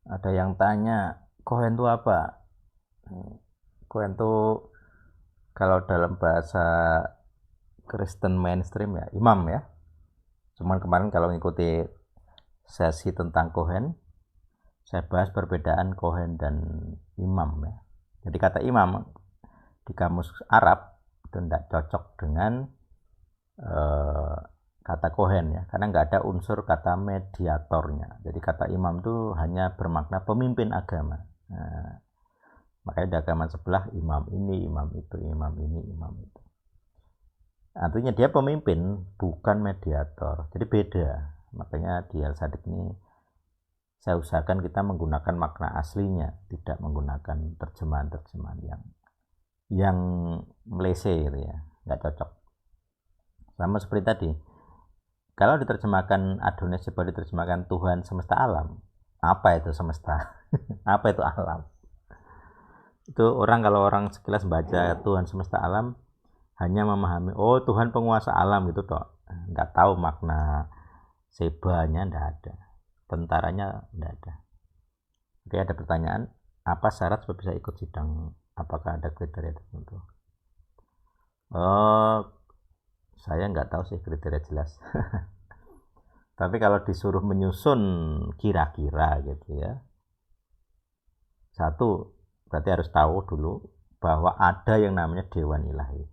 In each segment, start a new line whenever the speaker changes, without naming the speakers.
Ada yang tanya, kohen itu apa? Kohen itu kalau dalam bahasa Kristen mainstream ya, imam ya. Cuman kemarin kalau ngikuti sesi tentang kohen, saya bahas perbedaan kohen dan imam ya. Jadi kata imam di kamus Arab itu tidak cocok dengan eh, kata kohen ya, karena nggak ada unsur kata mediatornya. Jadi kata imam itu hanya bermakna pemimpin agama. Nah, makanya di agama sebelah imam ini, imam itu, imam ini, imam itu. Artinya dia pemimpin, bukan mediator. Jadi beda. Makanya di Al-Sadik ini saya usahakan kita menggunakan makna aslinya, tidak menggunakan terjemahan-terjemahan yang melese gitu ya, nggak cocok. Sama seperti tadi, kalau diterjemahkan Adonis coba diterjemahkan Tuhan semesta alam, apa itu semesta? Apa itu alam? Itu orang kalau orang sekilas baca Tuhan semesta alam hanya memahami oh Tuhan penguasa alam gitu toh, nggak tahu makna sebanya, nggak ada, tentaranya nggak ada. Oke, ada pertanyaan, apa syarat supaya bisa ikut sidang, apakah ada kriteria tertentu? Oh, saya nggak tahu sih kriteria jelas. Tapi kalau disuruh menyusun kira-kira gitu ya, satu berarti harus tahu dulu bahwa ada yang namanya dewan ilahi.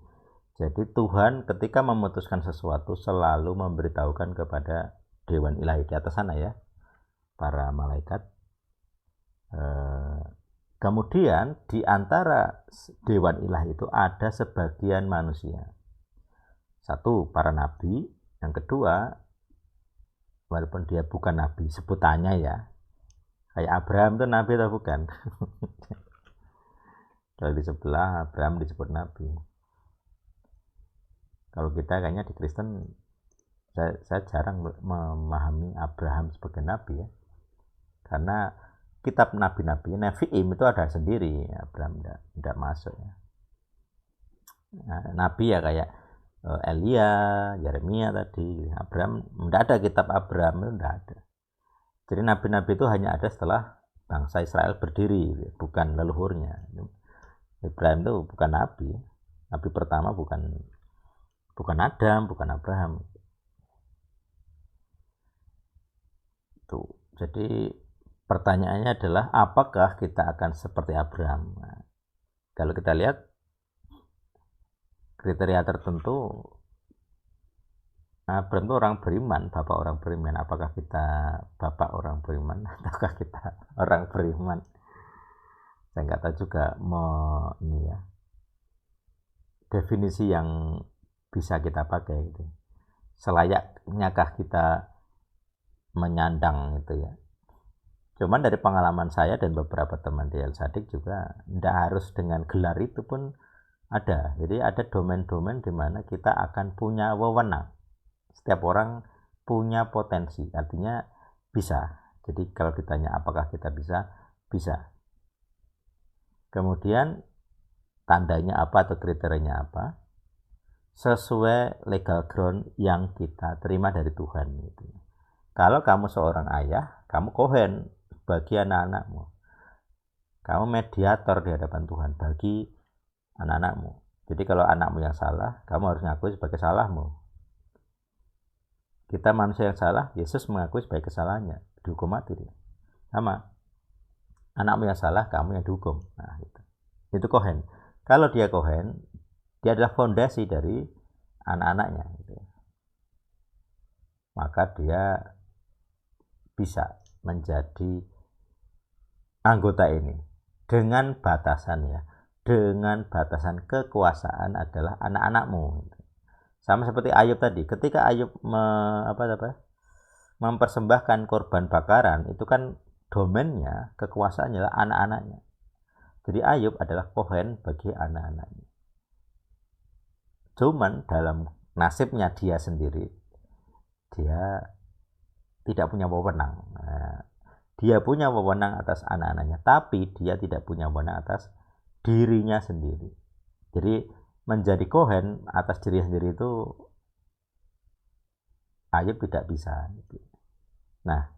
Jadi Tuhan ketika memutuskan sesuatu selalu memberitahukan kepada dewan ilahi di atas sana ya, para malaikat. Kemudian di antara dewan ilahi itu ada sebagian manusia. Satu, para nabi. Yang kedua, walaupun dia bukan nabi, sebutannya ya. Kayak Abraham itu nabi atau bukan? Kalau di sebelah Abraham disebut nabi. Kalau kita kayaknya di Kristen, saya jarang memahami Abraham sebagai nabi ya. Karena kitab nabi-nabi, Nevi'im itu ada sendiri, Abraham tidak masuk ya. Nah, nabi ya kayak Elia, Yeremia tadi, Abraham, tidak ada kitab Abraham itu tidak ada. Jadi nabi-nabi itu hanya ada setelah bangsa Israel berdiri, bukan leluhurnya. Ibrahim itu bukan nabi, nabi pertama bukan bukan Adam, bukan Abraham. Tuh. Jadi pertanyaannya adalah apakah kita akan seperti Abraham? Nah, kalau kita lihat kriteria tertentu, Abraham itu orang beriman, bapak orang beriman. Apakah kita bapak orang beriman ataukah kita orang beriman? Saya nggak tahu juga ini ya, definisi yang bisa kita pakai gitu. Selayaknyakah kita menyandang itu ya. Cuman dari pengalaman saya dan beberapa teman di El Sadik juga tidak harus dengan gelar itu pun ada. Jadi ada domain-domain di mana kita akan punya wewenang. Setiap orang punya potensi, artinya bisa. Jadi kalau ditanya apakah kita bisa, bisa. Kemudian tandanya apa atau kriterianya apa? Sesuai legal ground yang kita terima dari Tuhan gitu. Kalau kamu seorang ayah, kamu kohen bagi anak-anakmu. Kamu mediator di hadapan Tuhan bagi anak-anakmu. Jadi kalau anakmu yang salah, kamu harus mengakui sebagai salahmu. Kita manusia yang salah, Yesus mengakui sebagai kesalahannya, dihukum mati dia. Sama, anakmu yang salah, kamu yang dihukum. Nah, itu kohen. Kalau dia kohen, dia adalah fondasi dari anak-anaknya. Gitu. Maka dia bisa menjadi anggota ini dengan batasan ya, dengan batasan kekuasaan adalah anak-anakmu. Sama seperti Ayub tadi, ketika Ayub mempersembahkan korban bakaran, itu kan domainnya, kekuasaannya adalah anak-anaknya. Jadi Ayub adalah kohen bagi anak-anaknya. Cuman dalam nasibnya dia sendiri, dia tidak punya wewenang. Nah, dia punya wewenang atas anak-anaknya, tapi dia tidak punya wewenang atas dirinya sendiri. Jadi menjadi kohen atas diri sendiri itu Ayub tidak bisa. Nah,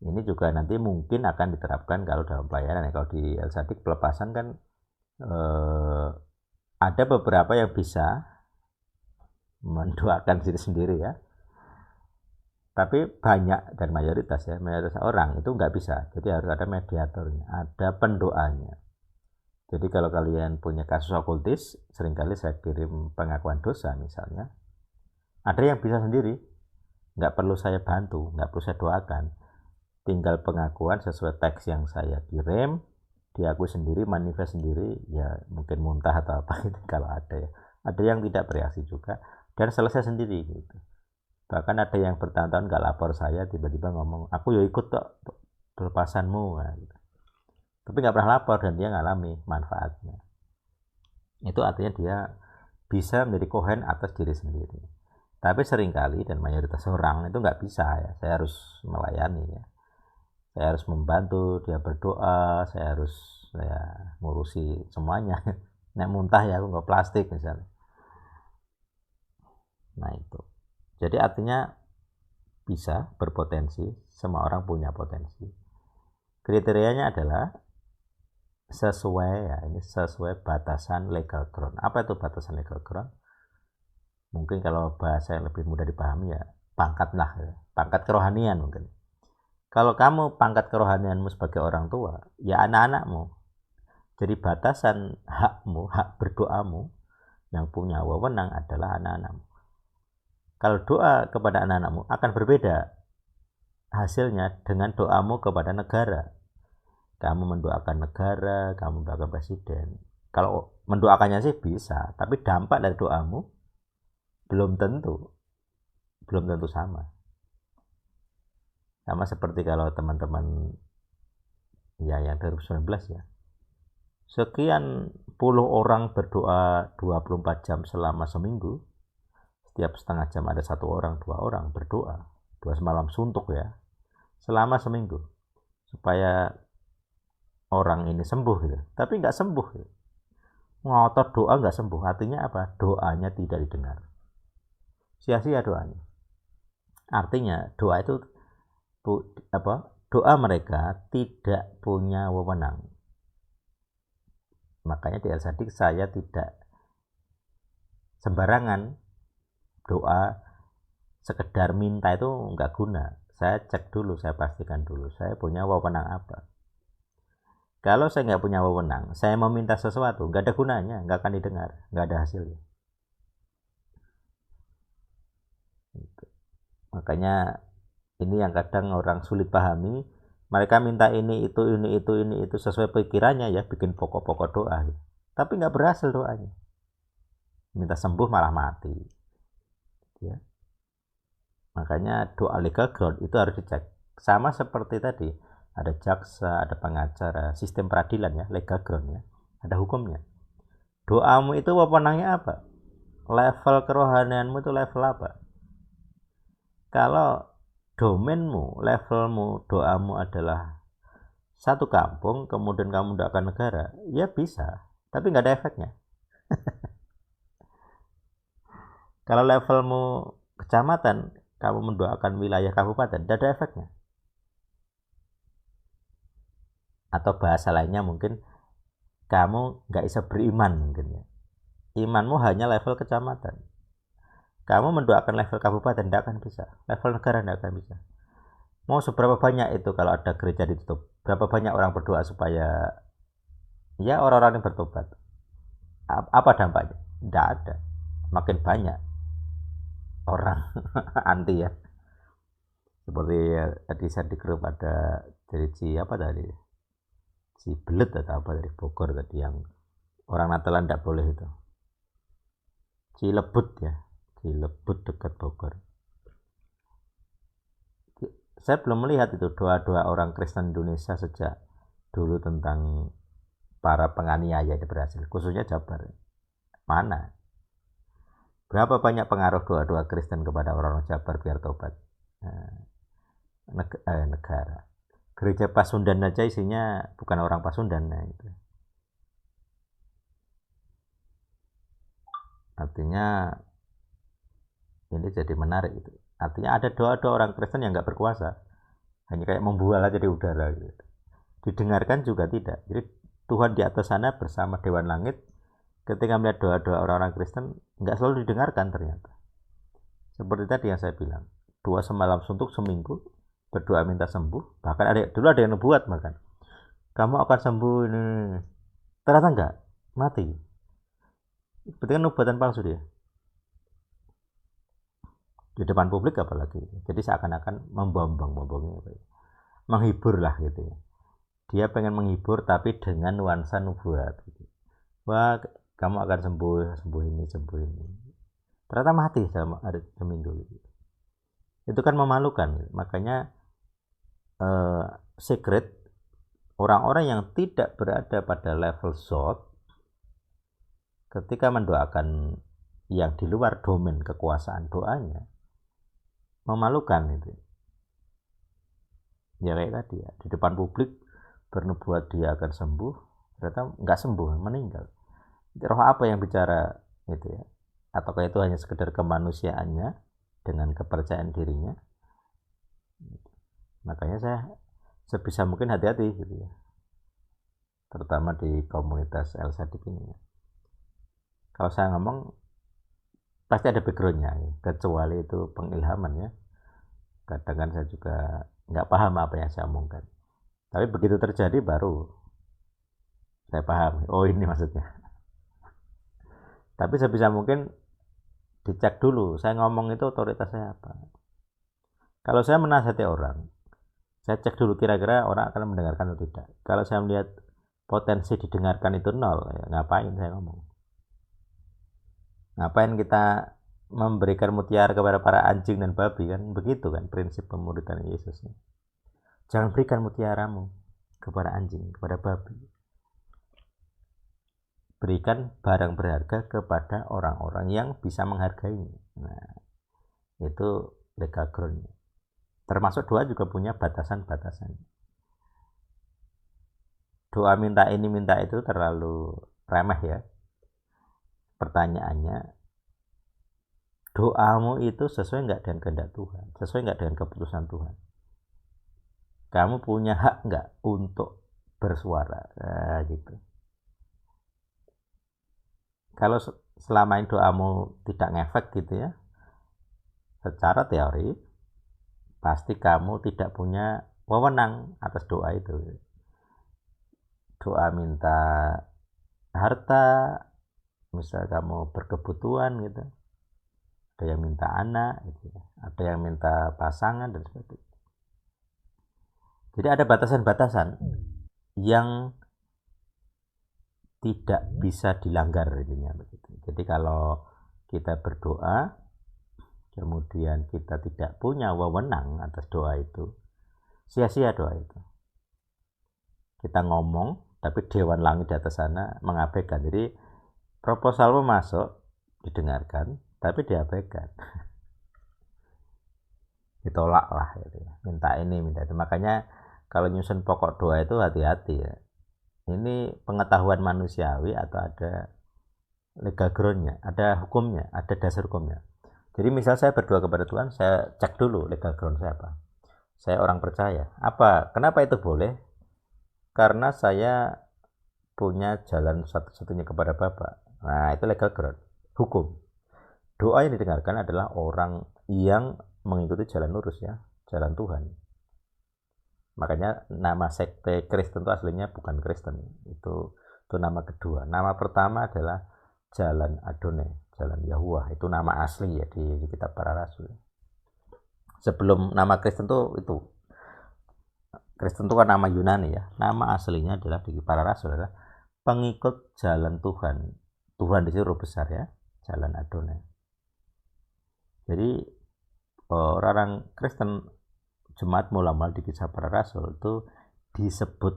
Ini juga nanti mungkin akan diterapkan kalau dalam pelayanan ya. Kalau di El Sadik pelepasan kan ada beberapa yang bisa mendoakan diri sendiri ya. Tapi banyak dan mayoritas orang itu nggak bisa. Jadi harus ada mediatornya, ada pendoanya. Jadi kalau kalian punya kasus okultis, seringkali saya kirim pengakuan dosa misalnya. Ada yang bisa sendiri, nggak perlu saya bantu, nggak perlu saya doakan. Tinggal pengakuan sesuai teks yang saya kirim, diakui sendiri, manifest sendiri, ya mungkin muntah atau apa gitu kalau ada ya. Ada yang tidak bereaksi juga dan selesai sendiri gitu. Bahkan ada yang bertahun-tahun nggak lapor saya, tiba-tiba ngomong, aku ya ikut kok pelepasanmu, nah, gitu. Tapi nggak pernah lapor dan dia ngalami manfaatnya. Itu artinya dia bisa menjadi kohen atas diri sendiri. Tapi seringkali dan mayoritas orang itu nggak bisa ya. Saya harus melayani ya. Saya harus membantu dia berdoa, saya harus ngurusi semuanya. Nek muntah ya aku nggak plastik misalnya. Nah itu. Jadi artinya bisa berpotensi, semua orang punya potensi. Kriterianya adalah sesuai ya, ini sesuai batasan legal ground. Apa itu batasan legal ground? Mungkin kalau bahasa yang lebih mudah dipahami ya pangkat lah ya. Pangkat kerohanian mungkin. Kalau kamu pangkat kerohanianmu sebagai orang tua, ya anak-anakmu. Jadi batasan hakmu, hak berdoamu yang punya wewenang adalah anak-anakmu. Kalau doa kepada anak-anakmu akan berbeda hasilnya dengan doamu kepada negara. Kamu mendoakan negara, kamu mendoakan presiden. Kalau mendoakannya sih bisa, tapi dampak dari doamu belum tentu sama. Sama seperti kalau teman-teman ya yang 2019 ya. Sekian puluh orang berdoa 24 jam selama seminggu. Setiap setengah jam ada 1 orang, 2 orang berdoa. 2 semalam suntuk ya. Selama seminggu. Supaya orang ini sembuh gitu. Tapi nggak sembuh gitu. Ngotot doa nggak sembuh. Artinya apa? Doanya tidak didengar. Sia-sia doanya. Artinya doa itu doa mereka tidak punya wewenang. Makanya di El Sadik saya tidak sembarangan doa, sekedar minta itu nggak guna. Saya cek dulu, saya pastikan dulu saya punya wewenang apa. Kalau saya nggak punya wewenang, saya mau minta sesuatu nggak ada gunanya, nggak akan didengar, nggak ada hasilnya. Makanya ini yang kadang orang sulit pahami. Mereka minta ini itu sesuai pikirannya ya, bikin pokok-pokok doa gitu. Tapi nggak berhasil doanya. Minta sembuh malah mati ya. Makanya doa legal ground itu harus dicek. Sama seperti tadi, ada jaksa, ada pengacara, sistem peradilan ya, legal ground ya, ada hukumnya. Doamu itu wewenangnya apa? Level kerohanianmu itu level apa? Kalau domainmu, levelmu, doamu adalah satu kampung, kemudian kamu doakan negara, ya bisa, tapi nggak ada efeknya. Kalau levelmu kecamatan, kamu mendoakan wilayah kabupaten, tidak ada efeknya. Atau bahasa lainnya mungkin kamu nggak bisa beriman mungkin ya. Imanmu hanya level kecamatan. Kamu mendoakan level kabupaten tidak akan bisa, level negara tidak akan bisa. Mau seberapa banyak itu kalau ada gereja ditutup? Berapa banyak orang berdoa supaya ya orang-orang yang bertobat? Apa dampaknya? Tidak ada. Makin banyak orang anti ya. Seperti ya, tadi saya di grup ada dari apa tadi? Belet atau apa dari Bogor tadi yang orang Natalan tidak boleh itu. Cilebut ya. Cilebut dekat Bogor. Saya belum melihat itu doa-doa orang Kristen Indonesia sejak dulu tentang para penganiaya itu berhasil, khususnya Jabar. Mana? Berapa banyak pengaruh doa-doa Kristen kepada orang-orang Jabar biar tobat? Negara. Gereja Pasundan aja isinya bukan orang Pasundan. Nah, itu. Artinya ini jadi menarik itu. Artinya ada doa-doa orang Kristen yang nggak berkuasa. hanya kayak membual aja di udara gitu. Didengarkan juga tidak. Jadi Tuhan di atas sana bersama Dewan Langit ketika melihat doa-doa orang-orang Kristen nggak selalu didengarkan ternyata. Seperti tadi yang saya bilang, 2 semalam suntuk seminggu, berdoa minta sembuh, bahkan dulu ada yang nubuat bahkan, kamu akan sembuh ini, ternyata enggak, mati. Berarti kan nubatan palsu dia. Di depan publik apalagi. Jadi seakan-akan membombong-bombongnya, menghibur lah gitu ya. Dia pengen menghibur tapi dengan nuansa nubuat. Gitu. Wah, kamu akan sembuh ini, sembuh ini. Ternyata mati dalam hari seminggu. Gitu. Itu kan memalukan. Makanya secret orang-orang yang tidak berada pada level zod ketika mendoakan yang di luar domain kekuasaan doanya memalukan itu. Ya kayak tadi ya, di depan publik bernubuat dia akan sembuh, ternyata nggak sembuh, meninggal. Roh apa yang bicara itu ya? Ataukah itu hanya sekedar kemanusiaannya dengan kepercayaan dirinya? Makanya saya sebisa mungkin hati-hati gitu ya, terutama di komunitas El Sadik ini. Kalau saya ngomong pasti ada backgroundnya ya. Kecuali itu pengilhaman ya, kadang kan saya juga nggak paham apa yang saya omongkan, tapi begitu terjadi baru saya paham, oh ini maksudnya. Tapi sebisa mungkin dicek dulu saya ngomong itu otoritas saya apa. Kalau saya menasihati orang, saya cek dulu kira-kira orang akan mendengarkan atau tidak. Kalau saya melihat potensi didengarkan itu nol, ya ngapain saya ngomong. Ngapain kita memberikan mutiara kepada para anjing dan babi, kan begitu kan prinsip pemuridan Yesus. Jangan berikan mutiaramu kepada anjing, kepada babi. Berikan barang berharga kepada orang-orang yang bisa menghargainya. Nah, itu legal ground. Termasuk doa juga punya batasan-batasan. Doa minta ini minta itu terlalu remeh ya. Pertanyaannya, doamu itu sesuai nggak dengan kehendak Tuhan, sesuai nggak dengan keputusan Tuhan. Kamu punya hak nggak untuk bersuara, nah, gitu. Kalau selama ini doamu tidak ngefek gitu ya, secara teori pasti kamu tidak punya wewenang atas doa itu. Doa minta harta, misal kamu berkebutuhan gitu, ada yang minta anak gitu, ada yang minta pasangan dan sebagainya. Jadi ada batasan-batasan yang tidak bisa dilanggar intinya begitu. Jadi kalau kita berdoa kemudian kita tidak punya wewenang atas doa itu, sia-sia doa itu. Kita ngomong tapi Dewan Langit di atas sana mengabaikan. Jadi proposalmu masuk didengarkan tapi diabaikan. Ditolak lah gitu ya. Minta ini minta itu. Makanya kalau nyusun pokok doa itu hati-hati ya. Ini pengetahuan manusiawi atau ada legal groundnya, ada hukumnya, ada dasar hukumnya. Jadi misal saya berdoa kepada Tuhan, saya cek dulu legal ground saya apa. Saya orang percaya. Apa? Kenapa itu boleh? Karena saya punya jalan satu-satunya kepada Bapa. Nah, itu legal ground, hukum. Doa yang didengarkan adalah orang yang mengikuti jalan lurus ya, jalan Tuhan. Makanya nama sekte Kristen itu aslinya bukan Kristen, itu nama kedua. Nama pertama adalah Jalan Adonai, Jalan Yahuwah, itu nama asli ya di kitab para rasul. Sebelum nama Kristen itu Kristen itu kan nama Yunani ya, nama aslinya adalah di para rasul adalah pengikut jalan Tuhan. Tuhan di situ huruf besar ya, Jalan Adonai. Jadi orang Kristen Jemaat Mula-Mula di Kisah Para Rasul itu disebut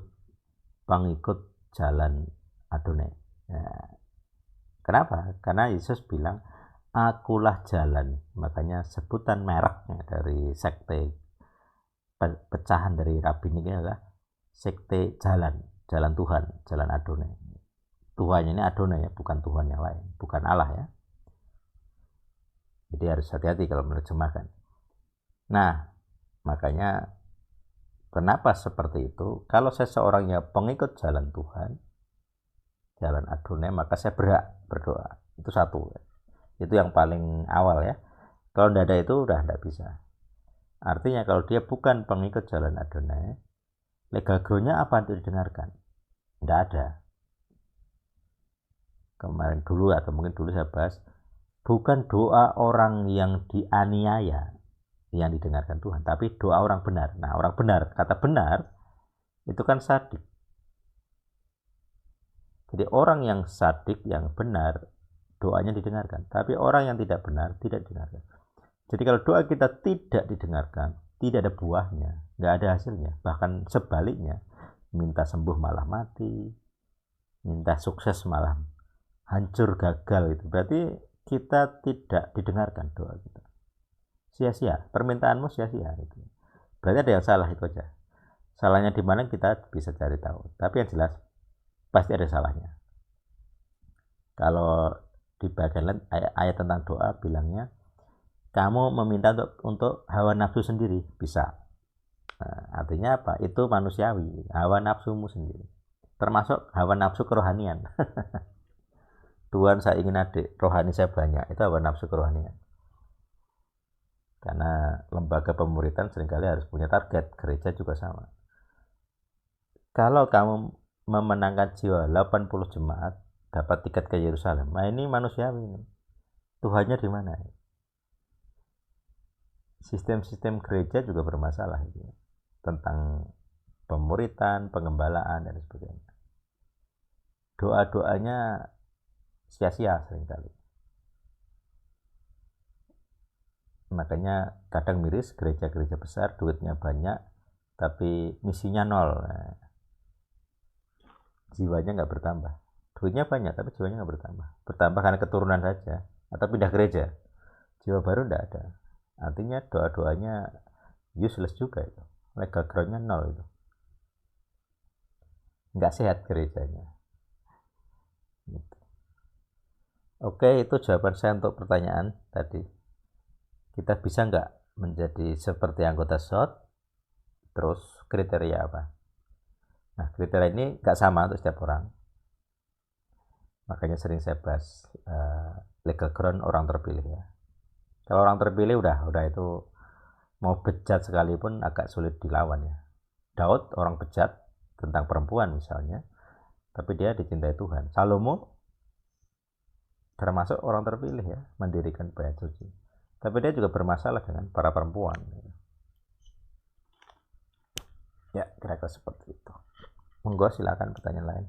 pengikut jalan Adonai. Nah, kenapa? Karena Yesus bilang, akulah jalan. Makanya sebutan mereknya dari sekte pecahan dari Rabin ini adalah sekte jalan, jalan Tuhan, jalan Adonai. Tuhannya ini Adonai ya, bukan Tuhan yang lain, bukan Allah ya. Jadi harus hati-hati kalau menerjemahkan. Nah, makanya Kenapa seperti itu? Kalau saya seorangnya pengikut jalan Tuhan, jalan Adonai, maka saya berhak berdoa. Itu satu. Itu yang paling awal ya. Kalau tidak ada itu udah tidak bisa. Artinya kalau dia bukan pengikut jalan Adonai, legal groundnya apa untuk didengarkan? Tidak ada. Kemarin dulu atau mungkin dulu saya bahas, bukan doa orang yang dianiaya yang didengarkan Tuhan, tapi doa orang benar. Nah, orang benar, kata benar itu kan sadik. Jadi orang yang sadik, yang benar, doanya didengarkan. Tapi orang yang tidak benar, tidak didengarkan. Jadi kalau doa kita tidak didengarkan, tidak ada buahnya, nggak ada hasilnya. Bahkan sebaliknya, minta sembuh malah mati, minta sukses malah hancur, gagal. Itu berarti kita tidak didengarkan doa kita. Sia-sia, permintaanmu sia-sia. Itu. Berarti ada yang salah, itu aja. Salahnya di mana kita bisa cari tahu. Tapi yang jelas, pasti ada salahnya. Kalau di bagian lain ayat tentang doa bilangnya, kamu meminta untuk hawa nafsu sendiri, bisa. Nah, artinya apa? Itu manusiawi, hawa nafsumu sendiri. Termasuk hawa nafsu kerohanian. Tuhan, saya ingin adik, rohani saya banyak. Itu hawa nafsu kerohanian. Karena lembaga pemuritan seringkali harus punya target, gereja juga sama. Kalau kamu memenangkan jiwa 80 jemaat, dapat tiket ke Yerusalem. Nah, ini manusiawi. Tuhannya di mana? Sistem-sistem gereja juga bermasalah itu, tentang pemuritan, pengembalaan dan sebagainya. Doa-doanya sia-sia seringkali. Makanya kadang miris gereja-gereja besar, duitnya banyak tapi misinya nol. Nah, jiwanya nggak bertambah. Duitnya banyak tapi jiwanya nggak bertambah. Bertambah karena keturunan saja atau pindah gereja. Jiwa baru nggak ada. Artinya doa-doanya useless juga itu. Legal groundnya nol itu. Nggak sehat gerejanya. Gitu. Oke, itu jawaban saya untuk pertanyaan tadi. Kita bisa nggak menjadi seperti anggota SOT? Terus kriteria apa? Nah, kriteria ini nggak sama untuk setiap orang. Makanya sering saya bahas legal ground orang terpilih ya. Kalau orang terpilih udah itu mau bejat sekalipun agak sulit dilawan ya. Daud orang bejat tentang perempuan misalnya, tapi dia dicintai Tuhan. Salomo termasuk orang terpilih ya, mendirikan bait suci. Tapi dia juga bermasalah dengan para perempuan. Ya, kira-kira seperti itu. Monggo silakan pertanyaan lain.